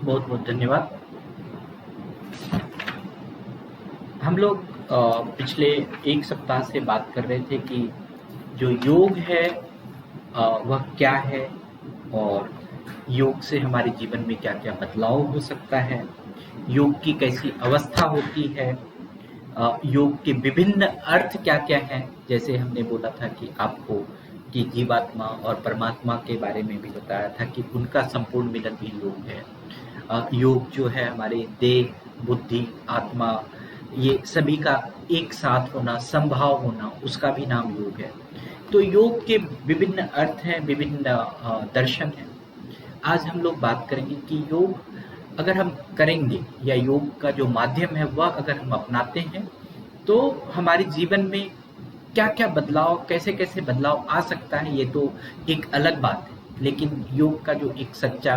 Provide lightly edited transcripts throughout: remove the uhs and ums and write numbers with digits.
बहुत बहुत धन्यवाद। हम लोग पिछले एक सप्ताह से बात कर रहे थे कि जो योग है वह क्या है, और योग से हमारे जीवन में क्या क्या बदलाव हो सकता है, योग की कैसी अवस्था होती है, योग के विभिन्न अर्थ क्या क्या हैं। जैसे हमने बोला था कि आपको कि जीवात्मा और परमात्मा के बारे में भी बताया था कि उनका संपूर्ण मिलन भी योग है। योग जो है हमारे देह, बुद्धि, आत्मा, ये सभी का एक साथ होना, संभाव होना, उसका भी नाम योग है। तो योग के विभिन्न अर्थ हैं, विभिन्न दर्शन हैं। आज हम लोग बात करेंगे कि योग अगर हम करेंगे या योग का जो माध्यम है वह अगर हम अपनाते हैं तो हमारे जीवन में क्या क्या बदलाव, कैसे कैसे बदलाव आ सकता है, ये तो एक अलग बात है। लेकिन योग का जो एक सच्चा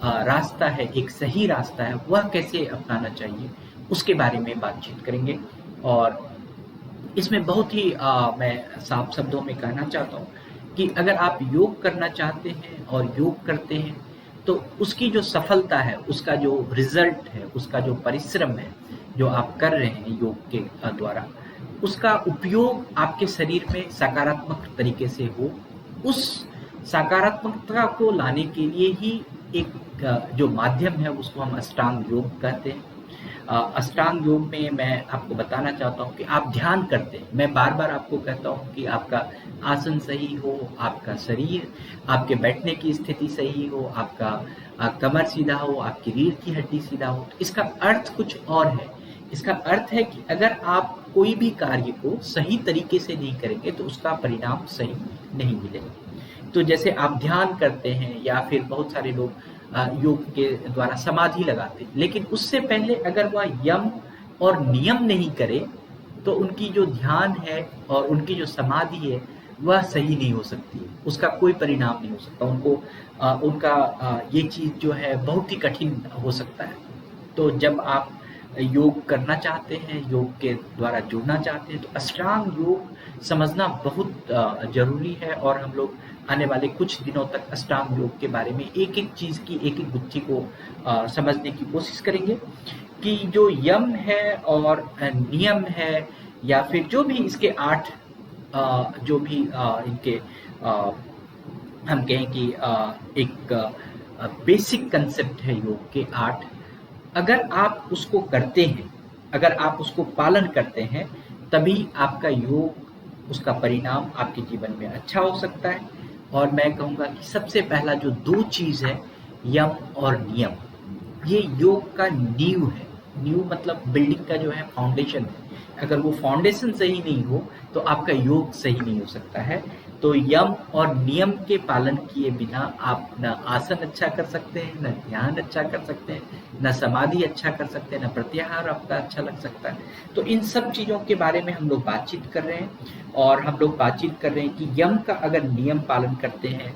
रास्ता है, एक सही रास्ता है, वह कैसे अपनाना चाहिए, उसके बारे में बातचीत करेंगे। और इसमें बहुत ही मैं साफ शब्दों में कहना चाहता हूँ कि अगर आप योग करना चाहते हैं और योग करते हैं तो उसकी जो सफलता है, उसका जो रिजल्ट है, उसका जो परिश्रम है जो आप कर रहे हैं योग के द्वारा, उसका उपयोग आपके शरीर में सकारात्मक तरीके से हो। उस सकारात्मकता को लाने के लिए ही एक जो माध्यम है उसको हम अष्टांग योग कहते हैं। अष्टांग योग में मैं आपको बताना चाहता हूँ कि आप ध्यान करते हैं। मैं बार बार आपको कहता हूँ कि आपका आसन सही हो, आपका शरीर, आपके बैठने की स्थिति सही हो, आपका कमर सीधा हो, आपकी रीढ़ की हड्डी सीधा हो। तो इसका अर्थ कुछ और है। इसका अर्थ है कि अगर आप कोई भी कार्य को सही तरीके से नहीं करेंगे तो उसका परिणाम सही नहीं मिलेगा। तो जैसे आप ध्यान करते हैं या फिर बहुत सारे लोग योग के द्वारा समाधि लगाते हैं, लेकिन उससे पहले अगर वह यम और नियम नहीं करे तो उनकी जो ध्यान है और उनकी जो समाधि है वह सही नहीं हो सकती है, उसका कोई परिणाम नहीं हो सकता। उनका ये चीज़ जो है बहुत ही कठिन हो सकता है। तो जब आप योग करना चाहते हैं, योग के द्वारा जुड़ना चाहते हैं, तो अष्टांग योग समझना बहुत जरूरी है। और हम लोग आने वाले कुछ दिनों तक अष्टांग योग के बारे में एक एक चीज़ की, एक एक गुत्थी को समझने की कोशिश करेंगे कि जो यम है और नियम है, या फिर जो भी इसके 8 जो भी इनके हम कहें कि एक बेसिक कंसेप्ट है योग के 8, अगर आप उसको करते हैं, अगर आप उसको पालन करते हैं, तभी आपका योग, उसका परिणाम आपके जीवन में अच्छा हो सकता है। और मैं कहूँगा कि सबसे पहला जो 2 चीज़ है, यम और नियम, ये योग का नींव है। नींव मतलब बिल्डिंग का जो है फाउंडेशन है। अगर वो फाउंडेशन सही नहीं हो तो आपका योग सही नहीं हो सकता है। तो यम और नियम के पालन किए बिना आप न आसन अच्छा कर सकते हैं, न ध्यान अच्छा कर सकते हैं, न समाधि अच्छा कर सकते हैं, न प्रत्याहार आपका अच्छा लग सकता है। तो इन सब चीज़ों के बारे में हम लोग बातचीत कर रहे हैं। और हम लोग बातचीत कर रहे हैं कि यम का अगर नियम पालन करते हैं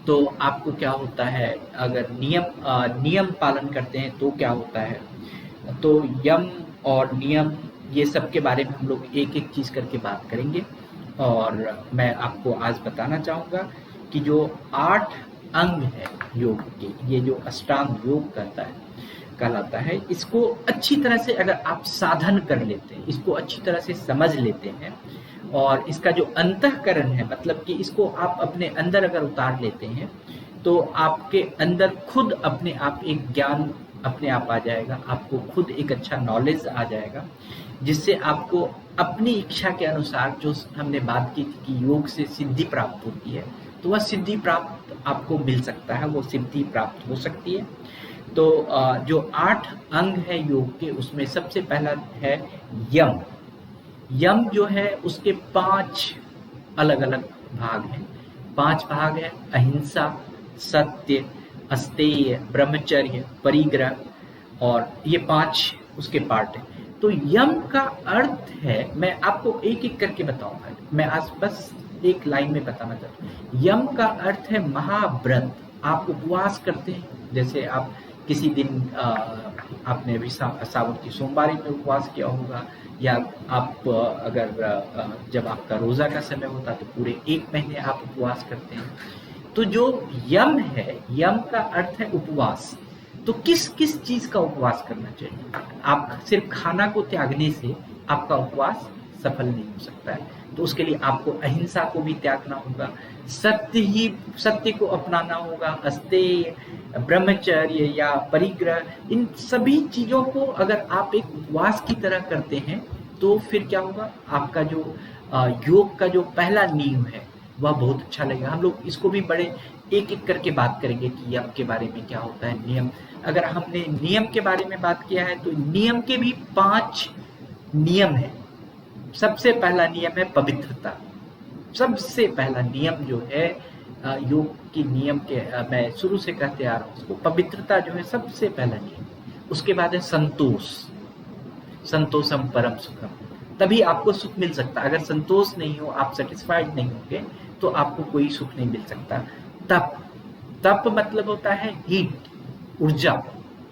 तो आपको क्या होता है, अगर नियम पालन करते हैं तो क्या होता है। तो यम और नियम, ये सब के बारे में हम लोग एक एक चीज़ करके बात करेंगे। और मैं आपको आज बताना चाहूँगा कि जो 8 अंग है योग के, ये जो अष्टांग योग कहलाता है, इसको अच्छी तरह से अगर आप साधन कर लेते हैं, इसको अच्छी तरह से समझ लेते हैं, और इसका जो अंतःकरण है, मतलब कि इसको आप अपने अंदर अगर उतार लेते हैं तो आपके अंदर खुद अपने आप एक ज्ञान अपने आप आ जाएगा, आपको खुद एक अच्छा नॉलेज आ जाएगा, जिससे आपको अपनी इच्छा के अनुसार, जो हमने बात की थी कि योग से सिद्धि प्राप्त होती है, तो वह सिद्धि प्राप्त आपको मिल सकता है, वो सिद्धि प्राप्त हो सकती है। तो जो 8 अंग है योग के, उसमें सबसे पहला है यम। यम जो है उसके 5 अलग अलग भाग हैं। 5 भाग है: अहिंसा, सत्य, अस्तेय, ब्रह्मचर्य, परिग्रह, और ये 5 उसके पार्ट हैं। तो यम का अर्थ है, मैं आपको एक एक करके बताऊंगा, मैं आज बस एक लाइन में बताना चाहता हूँ। यम का अर्थ है महाव्रत। आप उपवास करते हैं, जैसे आप किसी दिन आपने अभी सावन की सोमवारी में उपवास किया होगा, या आप अगर जब आपका रोज़ा का समय होता है तो पूरे 1 महीने आप उपवास करते हैं। तो जो यम है, यम का अर्थ है उपवास। तो किस किस चीज का उपवास करना चाहिए? आप सिर्फ खाना को त्यागने से आपका उपवास सफल नहीं हो सकता है। तो उसके लिए आपको अहिंसा को भी त्यागना होगा, सत्य को अपनाना होगा, अस्तेय, ब्रह्मचर्य या परिग्रह, इन सभी चीजों को अगर आप एक उपवास की तरह करते हैं तो फिर क्या होगा, आपका जो योग का जो पहला नियम है वह बहुत अच्छा लगेगा। हम लोग इसको भी बड़े एक एक करके बात करेंगे कि यम के बारे में क्या होता है, नियम। अगर हमने नियम के बारे में बात किया है तो नियम के भी 5 नियम है। सबसे पहला नियम है पवित्रता। सबसे पहला नियम जो है योग की नियम के, मैं शुरू से कहते आ रहा हूँ उसको, पवित्रता जो है सबसे पहला नियम। उसके बाद है संतोष, संतोषम परम सुखम, तभी आपको सुख मिल सकता। अगर संतोष नहीं हो, आप सेटिस्फाइड नहीं होंगे तो आपको कोई सुख नहीं मिल सकता। तप, तप मतलब होता है हीट, ऊर्जा।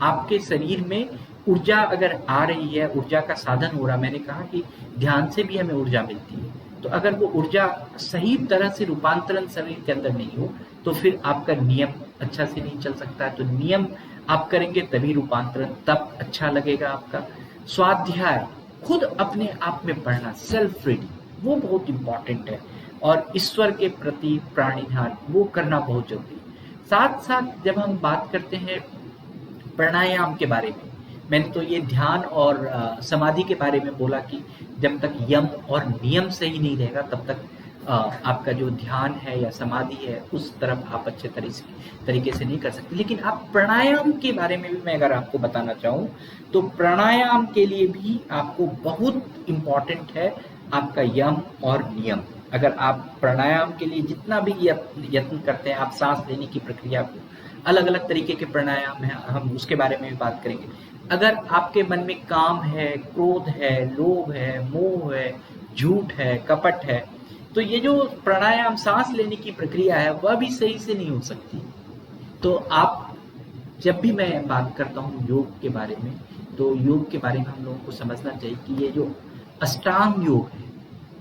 आपके शरीर में ऊर्जा अगर आ रही है, ऊर्जा का साधन हो रहा, मैंने कहा कि ध्यान से भी हमें ऊर्जा मिलती है, तो अगर वो ऊर्जा सही तरह से रूपांतरण शरीर के अंदर नहीं हो तो फिर आपका नियम अच्छा से नहीं चल सकता है। तो नियम आप करेंगे तभी रूपांतरण, तब अच्छा लगेगा आपका। स्वाध्याय, खुद अपने आप में पढ़ना, सेल्फ रीडिंग, वो बहुत इंपॉर्टेंट है। और ईश्वर के प्रति प्राणिधान, वो करना बहुत जरूरी है। साथ साथ जब हम बात करते हैं प्राणायाम के बारे में, मैंने तो ये ध्यान और समाधि के बारे में बोला कि जब तक यम और नियम सही नहीं रहेगा तब तक आपका जो ध्यान है या समाधि है उस तरफ आप अच्छे तरीके से नहीं कर सकते। लेकिन आप प्राणायाम के बारे में भी मैं अगर आपको बताना चाहूँ तो प्राणायाम के लिए भी आपको बहुत इम्पॉर्टेंट है आपका यम और नियम। अगर आप प्राणायाम के लिए जितना भी यत्न करते हैं, आप सांस लेने की प्रक्रिया को, अलग अलग तरीके के प्राणायाम है, हम उसके बारे में भी बात करेंगे। अगर आपके मन में काम है, क्रोध है, लोभ है, मोह है, झूठ है, कपट है, तो ये जो प्राणायाम सांस लेने की प्रक्रिया है वह भी सही से नहीं हो सकती। तो आप, जब भी मैं बात करता हूँ योग के बारे में, तो योग के बारे में हम लोगों को समझना चाहिए कि ये जो अष्टांग योग है,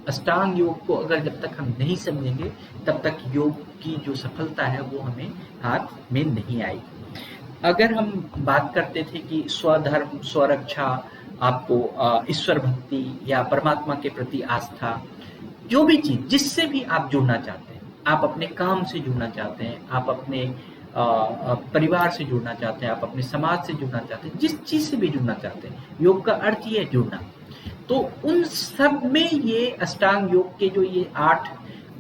अष्टांग योग को अगर जब तक हम नहीं समझेंगे तब तक योग की जो सफलता है वो हमें हाथ में नहीं आएगी। अगर हम बात करते थे कि स्वधर्म, स्वरक्षा, आपको ईश्वर भक्ति या परमात्मा के प्रति आस्था, जो भी चीज जिससे भी आप जुड़ना चाहते हैं, आप अपने काम से जुड़ना चाहते हैं, आप अपने परिवार से जुड़ना चाहते हैं, आप अपने समाज से जुड़ना चाहते हैं, जिस चीज से भी जुड़ना चाहते हैं, योग का अर्थ ही है जुड़ना। तो उन सब में ये अष्टांग योग के जो ये 8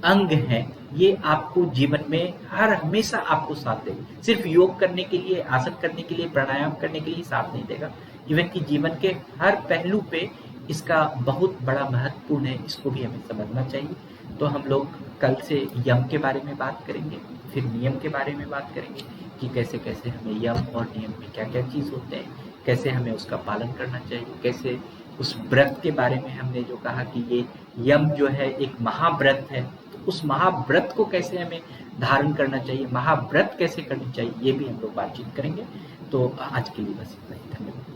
अंग हैं, ये आपको जीवन में हर हमेशा आपको साथ देगा। सिर्फ योग करने के लिए, आसन करने के लिए, प्राणायाम करने के लिए साथ नहीं देगा, इवन कि जीवन के हर पहलू पे इसका बहुत बड़ा महत्वपूर्ण है, इसको भी हमें समझना चाहिए। तो हम लोग कल से यम के बारे में बात करेंगे, फिर नियम के बारे में बात करेंगे कि कैसे कैसे हमें यम और नियम में क्या क्या चीज़ होते हैं, कैसे हमें उसका पालन करना चाहिए, कैसे उस व्रत के बारे में हमने जो कहा कि ये यम जो है एक महाव्रत है, तो उस महाव्रत को कैसे हमें धारण करना चाहिए, महाव्रत कैसे करनी चाहिए, ये भी हम लोग बातचीत करेंगे। तो आज के लिए बस इतना ही, धन्यवाद।